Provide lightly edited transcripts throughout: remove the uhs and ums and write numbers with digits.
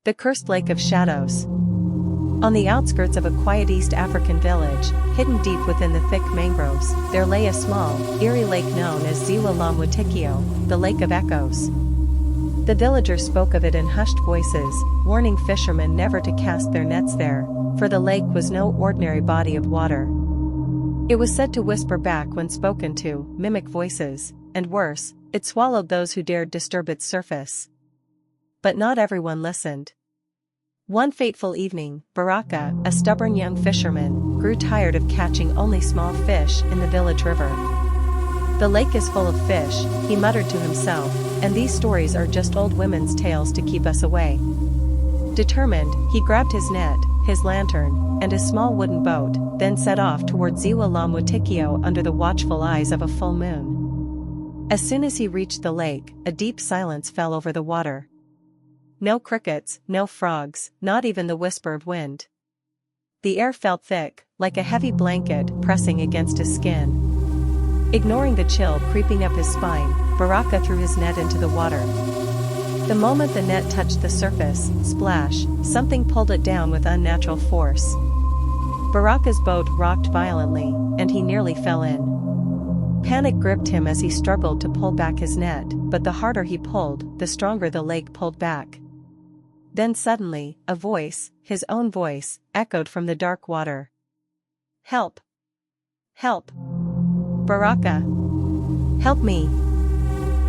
The cursed Lake of Shadows. On the outskirts of a quiet East African village, hidden deep within the thick mangroves, there lay a small, eerie lake known as Ziwa la Mwitikio, the Lake of Echoes. The villagers spoke of it in hushed voices, warning fishermen never to cast their nets there, for the lake was no ordinary body of water. It was said to whisper back when spoken to, mimic voices, and worse, it swallowed those who dared disturb its surface. But not everyone listened. One fateful evening, Baraka, a stubborn young fisherman, grew tired of catching only small fish in the village river. "The lake is full of fish," he muttered to himself, "and these stories are just old women's tales to keep us away." Determined, he grabbed his net, his lantern, and his small wooden boat, then set off toward Ziwa la Mwitikio under the watchful eyes of a full moon. As soon as he reached the lake, a deep silence fell over the water. No crickets, no frogs, not even the whisper of wind. The air felt thick, like a heavy blanket pressing against his skin. Ignoring the chill creeping up his spine, Baraka threw his net into the water. The moment the net touched the surface, splash, something pulled it down with unnatural force. Baraka's boat rocked violently, and he nearly fell in. Panic gripped him as he struggled to pull back his net, but the harder he pulled, the stronger the lake pulled back. Then suddenly, a voice, his own voice, echoed from the dark water. "Help! Help! Baraka! Help me!"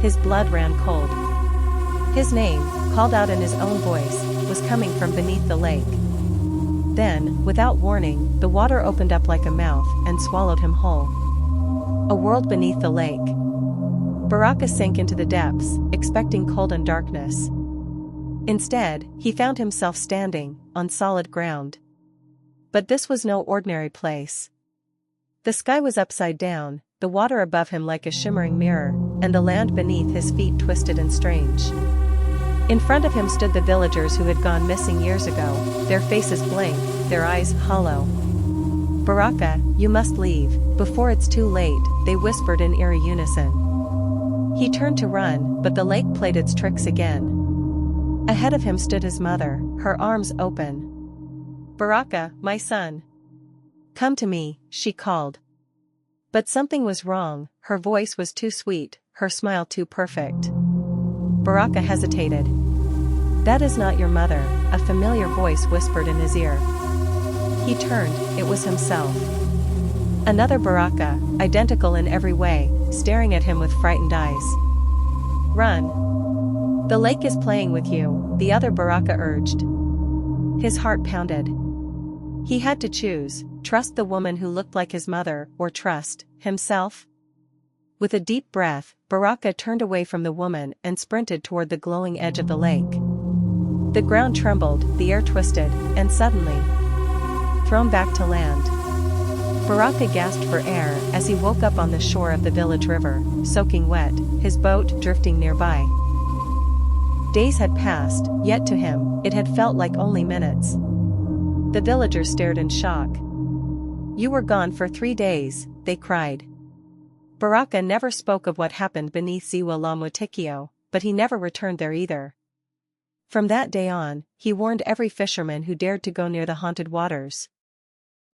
His blood ran cold. His name, called out in his own voice, was coming from beneath the lake. Then, without warning, the water opened up like a mouth and swallowed him whole. A world beneath the lake. Baraka sank into the depths, expecting cold and darkness. Instead, he found himself standing on solid ground. But this was no ordinary place. The sky was upside down, the water above him like a shimmering mirror, and the land beneath his feet twisted and strange. In front of him stood the villagers who had gone missing years ago, their faces blank, their eyes hollow. "Baraka, you must leave, before it's too late," they whispered in eerie unison. He turned to run, but the lake played its tricks again. Ahead of him stood his mother, her arms open. "Baraka, my son. Come to me," she called. But something was wrong, her voice was too sweet, her smile too perfect. Baraka hesitated. "That is not your mother," a familiar voice whispered in his ear. He turned, it was himself. Another Baraka, identical in every way, staring at him with frightened eyes. "Run. The lake is playing with you," the other Baraka urged. His heart pounded. He had to choose, trust the woman who looked like his mother, or trust himself. With a deep breath, Baraka turned away from the woman and sprinted toward the glowing edge of the lake. The ground trembled, the air twisted, and suddenly, thrown back to land. Baraka gasped for air as he woke up on the shore of the village river, soaking wet, his boat drifting nearby. Days had passed, yet to him, it had felt like only minutes. The villagers stared in shock. "You were gone for 3 days," they cried. Baraka never spoke of what happened beneath Ziwa la Mwitikio, but he never returned there either. From that day on, he warned every fisherman who dared to go near the haunted waters.